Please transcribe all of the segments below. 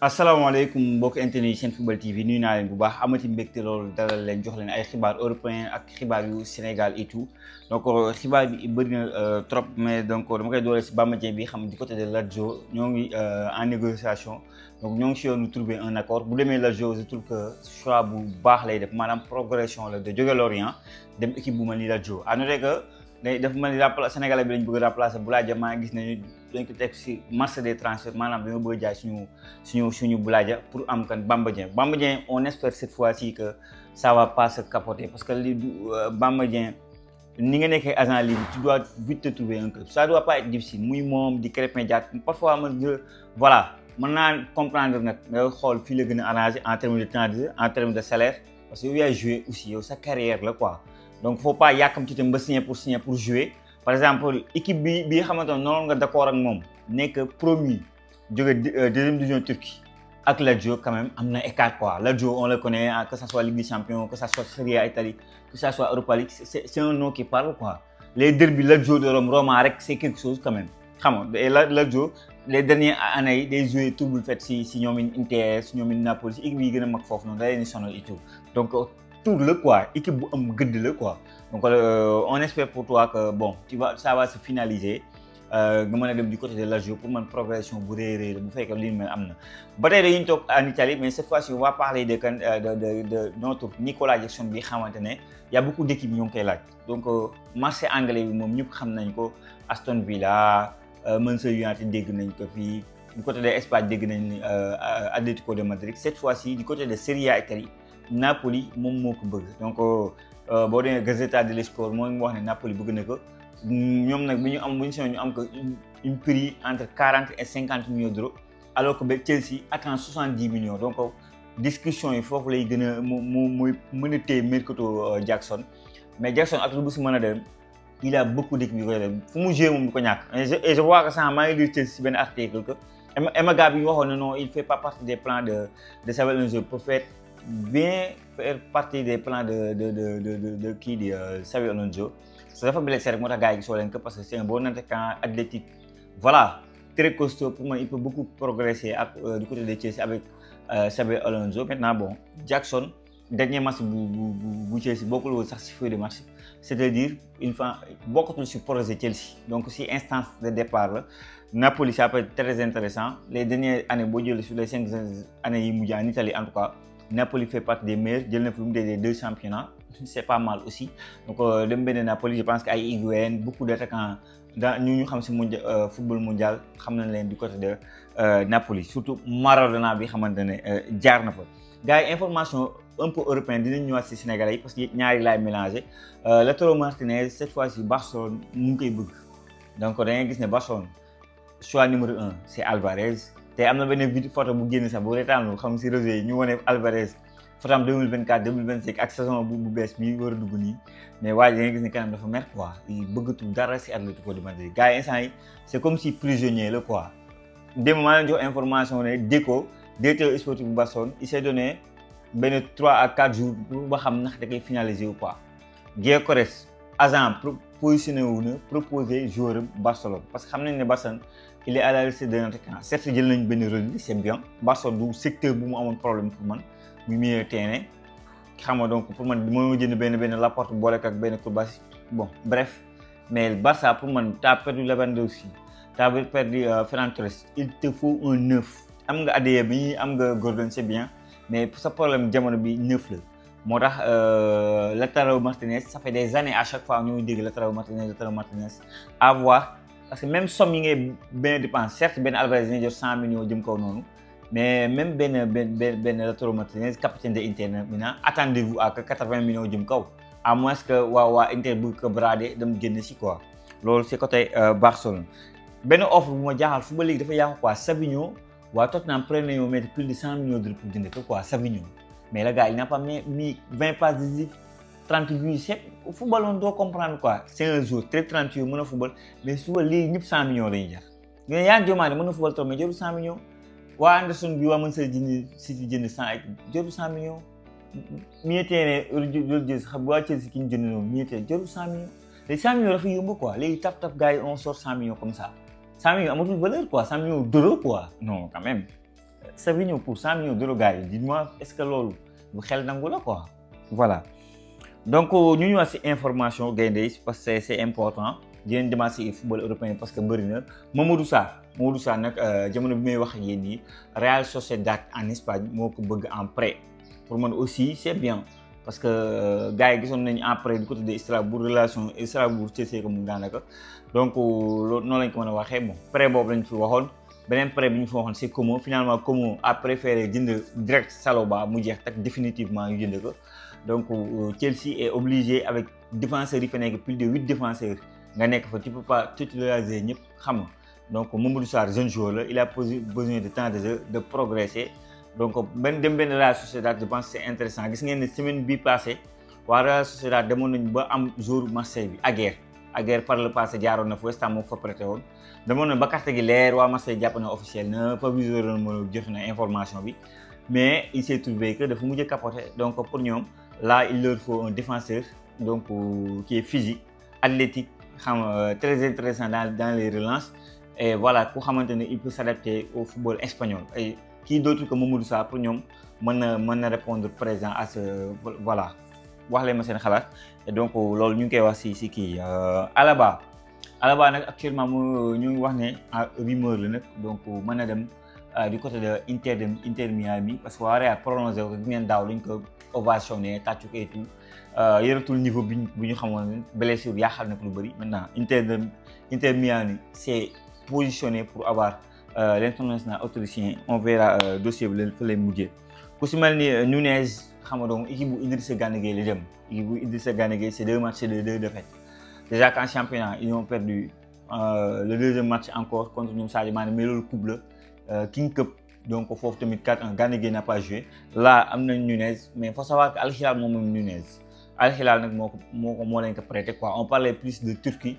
asalaamaaleykum mbokk internet yi seen football TV nuyu naa leen bu baax amati mbégte loolu dalal leen jox leen ay xibaar européen ak xibaar yu Sénégal et tout donc xibaar bi bëri na trop mais donc dama koy doole si Bamba Dieng bi xam du côté de Lazio ñoo ngi en négociation donc ñoo ngi si yoon trouver un accord bu demee Lazio je trouve que choix bu baax lay def maanaam progression la de jóge Lorient dem équipe bu mel ni Lazio à noter que day dafa mel ni Sénégalais bi lañ bëgg a remplacer Boulaye Dia maa gis nañu dañ ko teg si marché des transferts maanaam dañoo bëgg a jaay suñu Boulaye Dia pour am kan Bamba Dieng on espère cette fois-ci que ça va pas se capoter parce que li Bamba Dieng ni nga nekkee agent libre tu dois vite te trouver un club ça doit pas être difficile muy moom di Krépin Diatta parfois voilà mën naa comprendre nag nga xool fii la gën a arrangé en termes de temps de jeu en termes de salaire parce que yow yaay joué aussi yow sa carrière la quoi donc faut pas yàkkamti tam ba signer pour jouer par exemple équipe bi xamante ne noonu nga d'accord ak moom nekk promu jóge deuxième division Turquie ak Lazio quand même am na écart quoi Lazio on le connaît que ça soit Ligue des Champions que ça soit Serie A Italie que ça soit Europa League c'est un nom qui parle quoi les derbys Lazio de Roma rek c'est quelque chose quand même xam nga Lazio les dernières années day joué double fait si ñoom Inter si ñoom Napoli si équipe yi gën a mag foofu noonu da leen di sonal et tout donc tour la quoi équipe bu am gëdd la quoi donc on espère pour toi que bon ça va se finaliser nga mën a dem du côté de Lazio pour man progression bu rëy la bu fekkee li mel am na ba tey dañuy toog en Italie mais cette fois-ci on va parler de notre Nicolas Jackson bi xamante ne y a beaucoup d'équipes ñoo ngi koy laaj donc marché anglais bi moom ñëpp xam nañ ko Aston Villa Manchester United dégg nañ ko fii du côté de Espagne dégg nañ Atlético de Madrid cette fois-ci du côté de Serie A Italie Napoli moom moo ko bëgg donc boo demee Gazzetta dello Sport moo ngi wax ne Napoli bëgg na ko ñoom nag bu ñu am ko une prix entre 40 et 50 millions d'euros alors que Chelsea attend 70 millions donc discussion yi foofu lay gën a mooy mën a téye mercato Jackson mais Jackson ak lu bu si mën a dem il a beaucoup d'équipes yu koy dem fu mu joué moom du ko ñàkk et je vois que ça maa ngi lire Chelsea si benn article que Emega bi waxoon na non il fait pas partie des plans de Xabi Alonso pour faire partie des plans de kii di Xabi Alonso parce que dafa blessé rek moo tax gars yi gisoo leen que parce que c'est un bon attaquant athlétique voilà très costaud pour moi il peut beaucoup progresser ak du côté de Chelsea avec Xabi Alonso maintenant bon Jackson dernier match bu Chelsea bokkul woon sax si feuille de match c'est-à-dire une fois bokkatul si projet Chelsea donc si instance de départ la Napoli ça peut être très intéressant les dernières années boo jëlee sur les 5 années yi mujj en Italie en tout cas Napoli fait partie des meilleurs jël na fi mu des 2 championnats c'est pas mal aussi donc dem benn Napoli je pense que ay Higuaín beaucoup d'attaquants ñu xam si football mondial xam nañ leen du côté de Napoli surtout Maradona bi xamante ne jaar na fa gars yi information un peu européenne dinañ ñëwaat si Sénégalais yi parce que ñaari laay mélangé Lautaro Martinez cette fois-ci Barcelone mu ngi koy bëgg donc da ngay gis ne Barcelone choix numéro 1 c'est Alvarez te am na benn vidéo photo bu génn sax bu reetaanul xam si réseau yi ñu wane Alvarez photo am 2024 2025 ak saison bu bees bi war a dugg nii mais waaye da ngay gis ne kanam dafa mer quoi bëggatul dara si Atlético de Madrid gars yi instant yi c'est comme si prisonnier la quoi démb maa leen jox information ne Deco directeur sportif bu Barcelone il s'est donné benn 3 à 4 jours pour ba xam ndax da koy finaliser ou pas Gyökeres agent positionné wu na proposé joueur Barcelone parce que xam nañ ne Barcelone il est à la recherche d'un attaquant certes jël nañ benn relais c'est bien Barcelone du secteur bu mu amoon problème pour man muy milieu terrain xam nga donc pour man moo jënd benn Laporte boole ak benn Koubasi bon bref mais Barça pour man t'as perdu Lewandowski t'as perdu Ferran Torres il te faut un neuf am nga ADM bi am nga Gordon c'est bien mais sa problème jamono bi neuf la moo tax Lautaro Martinez ça fait des années à chaque fois ñoo dégg Lautaro Martinez à voir parce que même somme yi ngay benn dépense certes benn Alvarez dina jot 100 millions jëm kaw noonu mais même benn Lautaro Martinez capitaine de Inter maintenant attendez-vous à que 80 millions jëm kaw à moins que waa Inter bëgg ko brader dem génn si quoi loolu c'est côté Barcelone benn offre bu ma jaaxal fu ba léegi dafa yàqu quoi Savinho waa Tottenham prennent nañoo mettre plus de 100 millions d'euros pour jënd ko quoi Savinho mais le gars il n'a pas mis 20 passes décisives 30 buts c'est football on doit comprendre quoi c'est un joueur très talentueux mën a football mais souvent léegi ñëpp 100 millions lañuy jar nga yaa Diomaye mën a football trop mais jarul 100 millions waa Anderson bi waa mën sa jënd 100 ak jarul 100 millions milieu terrain Rodgers xam waa Chelsea ki ñu jënd noonu milieu terrain jarul 100 millions les 100 millions dafa yomb quoi léegi taf gars yi on sort 100 millions comme ça 100 millions amatul valeur quoi 100 millions d'euros quoi non quand même Savinho pour 100 millions d'euros gars yi dis-moi est-ce que loolu bu xel nangu la quoi voilà. Donc ñu ñëwaat ci information gaynde yi parce que c'est important di leen demaat ci football européen parce que bëri na Mamadou Sarr nag jamono bi may wax ak yéen nii Real Sociedad en Espagne moo ko bëgg en prêt pour man aussi c'est bien parce que gars yi gisoon nañu en prêt du côté de Strasbourg relation Strasbourg-Chelsea ko mu daanaka donc loolu noonu lañ ko mën a waxee bon prêt boobu lañ fi waxoon beneen prêt bi ñu fi waxoon c'est Como finalement Como a préféré jënd direct Saloba mu jeex tak définitivement ñu jënd ko. Donc Chelsea est obligé avec défenseurs yi fa nekk plus de 8 défenseurs nga nekk fa tu peux pas titulariser ñëpp xam nga donc Mamadou Sarr jeune joueur la il a besoin de temps de jeu de progresser donc benn Real Sociedad je pense c'est intéressant gis ngeen ne semaine bii passée waa Real Sociedad demoon nañu ba am joueur Marseille bi Aguerd par le passé jaaroon na fa West Ham moo fa prêté woon demoon na ba carte gi leer waa Marseille jàpp na officiel na Fabrizio Romano joxe na information bi mais il s'est trouvé que dafa mujj capoter donc pour ñoom là il leur faut un défenseur donc qui est physique athlétique très intéressant dans les relances et voilà ku xamante ne il peut s'adapter au football espagnol et qui d'autre que Mamadou Sarr pour ñoom mën na répondre présent à ce voilà wax leen ma seen xalaat et donc loolu ñu ngi koy wax ci kii Alaba nag actuellement ñu ngi wax ne rumeur la nag donc mën na dem du côté de Inter Miami parce que waa Real prolongé ko ngeen daaw lañ ko ovationné tàccu ko et tout yëratul niveau bi ñu xamoon blessure yaaxal na ko lu bëri maintenant Inter Miami c'est positionné pour avoir l'international autrichien on verra dossier bi leen fa lay mujjee ku si mel ni Nunez xam nga donc équipe bu Idrissa Gana Gueye la dem équipe bu Idrissa Gana Gueye c'est 2 matchs de 2 défaites déjà qu'en championnat ils ont perdu le deuxième match encore contre ñoom Sadio Mané mais loolu coupe la King Cup donc foofu tamit 4-1 Gana Gueye n'a pas joué là am nañ Nunez mais faut savoir que Al Hilal moom Nunez Al Hilal nag moo leen ko prêté quoi on parlait plus de Turquie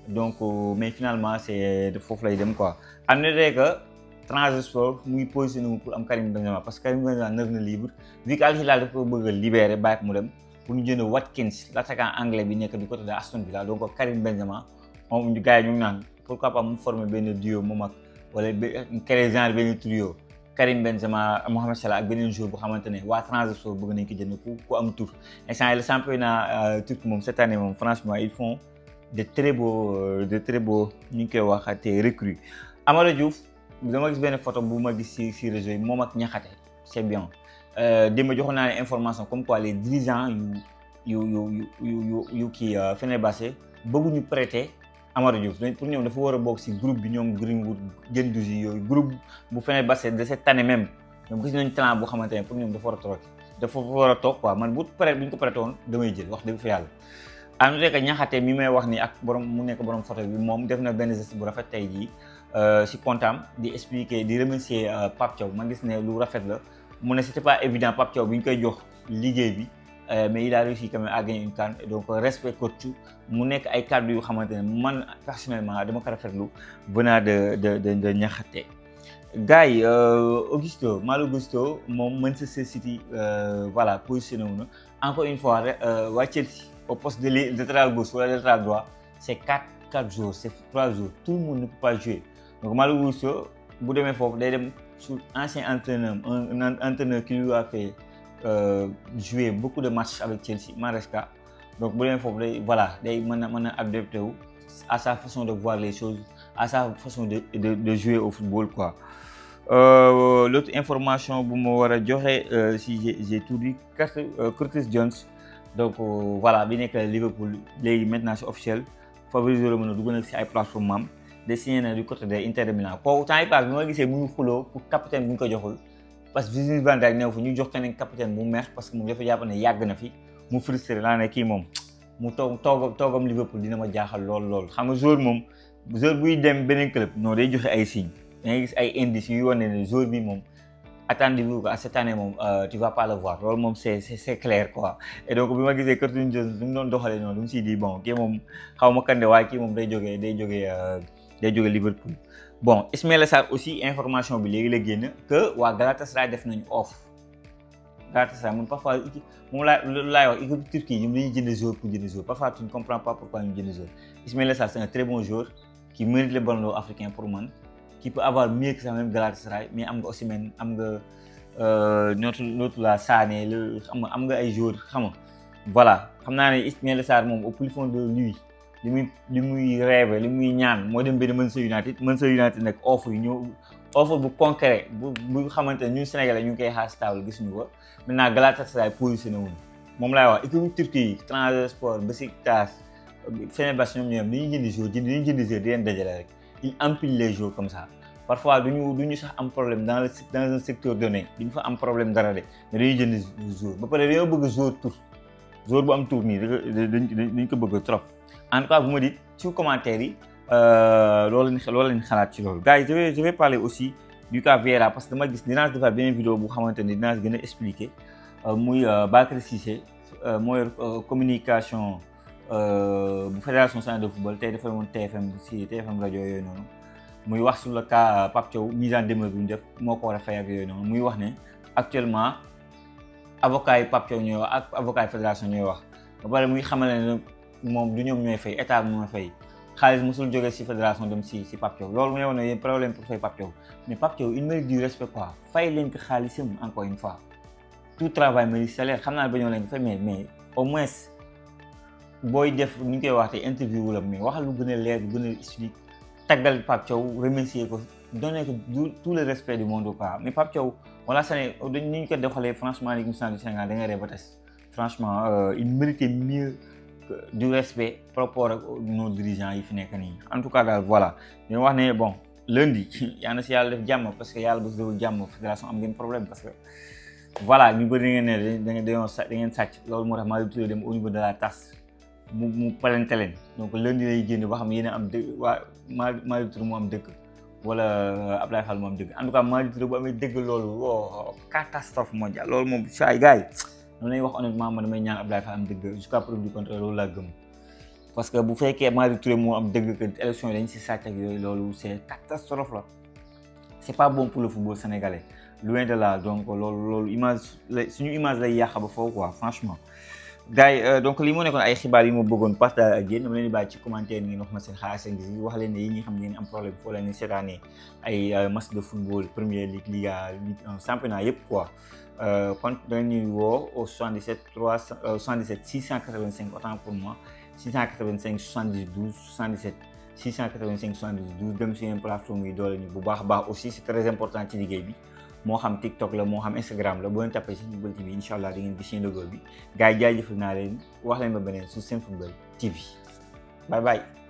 donc mais finalement c'est foofu lay dem quoi am na que Trabzonspor muy positionné pour am Karim Benzema parce que Karim Benzema neuf na libre vu que Al Hilal dafa ko bëgg a libérer bàyyi ko mu dem pour ñu jënd Watkins l'attaquant anglais bi nekk du côté de Aston Villa donc Karim Benzema moom gars yi ñu ngi naan pourquoi pas mu former benn duo moom ak wala créer genre benn trio Karim Benzema Mohamed Salah ak beneen joueur bu xamante ne waa Trabzonspor bëgg nañ ko jënd ku am tour instant le championnat turc moom cette année moom franchement ils font de très beaux ñu ngi koy waxatee recrues. Amara Diouf dama gis benn photo bu ma gis ci réseau yi moom ak Niakhaté c'est bien démb joxoon naa ne information comme quoi les dirigeants yu kii Fenerbahçe bëgguñu prêter Amara Diouf pour ñoom dafa war a bokk ci groupe bi ñoom Greenwood Guendouzi yooyu groupe bu Fenerbahçe de cette année même ñoom gis nañu talent boo xamante ne pour ñoom dafa war a toog quoi man bu ñu ko prêté woon damay jël wax dëgg fa yàlla. am na que Niakhaté mi may wax ni ak borom mu nekk borom photo bi moom def na benn geste bu rafet tey jii ci comptam di expliquer di remercier Pape Thiaw ma gis ne lu rafet la mu ne c'était pas évident Pape Thiaw bi ñu koy jox liggéey bi mais il a réussi quand même à gagner une CAN donc respect coach mu nekk ay kàddu yu xamante ne man personnellement dama ko rafetlu venant de Niakhaté. gars yi Malo Gusto moom Manchester City voilà positionné wu na encore une fois waa Chelsea au poste de latéral gauche wala latéral droit c'est 4 jours c'est 3 jours tout le monde ne peut pas jouer donc Malo Gusto bu demee foofu day dem sur ancien entraîneur un entraîneur qui lui a fait jouer beaucoup de matchs avec Chelsea Maresca donc bu demee foofu day mën a adapté wu à sa façon de voir les choses à sa façon de jouer au football quoi. L'autre information bu ma war a joxe si j'ai tout dit Curtis Jones donc voilà bi nekk Liverpool léegi maintenant c'est officiel Fabrizio Romano dugg na ci ay plateforme am de signé na du côté de Inter de Milan kooku temps yi passe bi ma gisee mu ngi xuloo pour capitaine bu ñu ko joxul parce que Virgil van Dijk ñëw fa ñu jox keneen capitaine bu mer parce que moom dafa jàpp ne yàgg na fi mu frustré laa ne kii moom mu toogam Liverpool dina ma jaaxal lool xam nga joueur buy dem beneen club non day joxe ay signes da ngay gis ay indices yu wane ne joueur bi moom attendez-vous que cette année moom tu vas pas le voir loolu moom c'est clair quoi et donc bi ma gisee Curtis Jones du mu doon doxalee noonu du mu siy di bon kii moom xaw ma kande waaye kii moom day jógee Liverpool. Bon Ismaïla Sarr aussi information bi léegi la génn que waa Galatasaray def nañu offre Galatasaray moom parfois moom laay wax équipe Turquie ñoom dañuy jënd joueur pour jënd joueur parfois tu ne comprends pas pourquoi ñu jënd joueur Ismaïla Sarr c'est un très bon joueur qui mérite le ballon d'or africain pour man qui peut avoir mieux que ça même Galatasaray mais am nga Osimhen am nga notre la Sané am nga ay joueurs xam nga voilà xam naa ne Ismaïla Sarr moom au plus fond de lui li muy rêve li muy ñaan moo dem benn Manchester United nag offre yi ñëw offre bu concret bu xamante ne ñun Sénégalais ñu ngi koy xaar stable gisuñu ko maintenant Galatasaray positionné wuñu moom laay wax équipe Turquie yi Trabzonspor Beşiktaş Fenerbahçe ñoom dañuy jëndi joueur di leen dajale rek ils empilent les joueurs comme ça parfois duñu sax am problème dans un secteur donné duñu fa am problème dara de mais dañuy jënd joueur ba pare dañoo bëgg joueur bu am tour nii dañ ko bëgg trop en tout cas vous me dites ci commentaire yi loolu lañ xalaat ci loolu gars yi je vais parler aussi du cas Vieira parce que dama gis dinaa si defar beneen vidéo bu xamante ni dinaa si gën a expliquer muy Bakary Cissé mooy communication bu fédération sénégalaise de football tey dafa woon TFM rajo yooyu noonu muy wax sur le cas Pape Thiaw mise en demeure bi ñu def moo ko war a fay ak yooyu noonu muy wax ne actuellement avocat yi Pape Thiaw ñooy wax ak avocat yi fédération ñooy wax ba pare muy xamal ne moom du ñoom ñooy fay état bi mooy fay xaalis mosul jógee si fédération dem si Pape Thiaw loolu mu ne woon ne problème pour fay Pape Thiaw mais Pape Thiaw il mérite du respect quoi fay leen ko xaalisam encore une fois tout travail mérite salaire xam naa ne ba ñoo leen ko fay mais au moins booy def ni ñu koy wax te interview wu la mais waxal lu gën a leer lu gën a explique taggal Pape Thiaw remercier ko donner ko tout le respect du monde quoi mais Pape Thiaw wala Séné dañ ni ñu ko doxalee franchement Ligue nationale du Sénégal da ngay ree ba tes franchement il méritait mieux du respect par rapport ak nos dirigeants yi fi nekk nii en tout cas daal voilà dañu wax ne bon lundi yaa na si yàlla def jàmm parce que yàlla bu dul jàmm fédération am ngeen problème parce que voilà ñu bëri da ngeen ne da ngeen sàcc loolu moo tax maa ngi dem au niveau de la TAS mu palante leen donc lundi lay génn ba xam yéen a am dëgg waa Malick Touré moo am dëgg wala Abdoulaye Fall moo am dëgg en tout cas Malick Touré bu amee dëgg loolu catastrophe mondiale loolu moom saa yi gars yi noonu lañuy wax honnêtement man damay ñaan Abdoulaye Fall am dëgg jusqu'à preuve du contraire loolu laa gëm parce que bu fekkee Malick Touré moo am dëgg que élection yi dañ si sàcc ak yooyu loolu c'est catastrophe la c'est pas bon pour le football sénégalais loin de là donc loolu image suñu image lay yàq ba foofu quoi franchement gars yi donc li moo nekkoon ay xibaar yi ma bëggoon partage ak yéen dama leen di bàyyi ci commentaire ngeen wax ma seen xalaat seen gis wax leen ne yi ñi xam ne am problème foo leen seetaanee ay match de football Premier League Liga Ligue 1 championnat yëpp quoi kon dañuy woo au 77 685 autant pour moi 685 70 12 77 685 70 12 dem si yeneen plateforme yi doole ñu bu baax a baax aussi c'est très important ci liggéey bi moo xam TikTok la moo xam Instagram la boo leen tapé Senfootball TV incha allah da ngeen gis seen logo bi gars yi jaajëfal naa leen wax leen ba beneen sur Senfootball TV bye bye.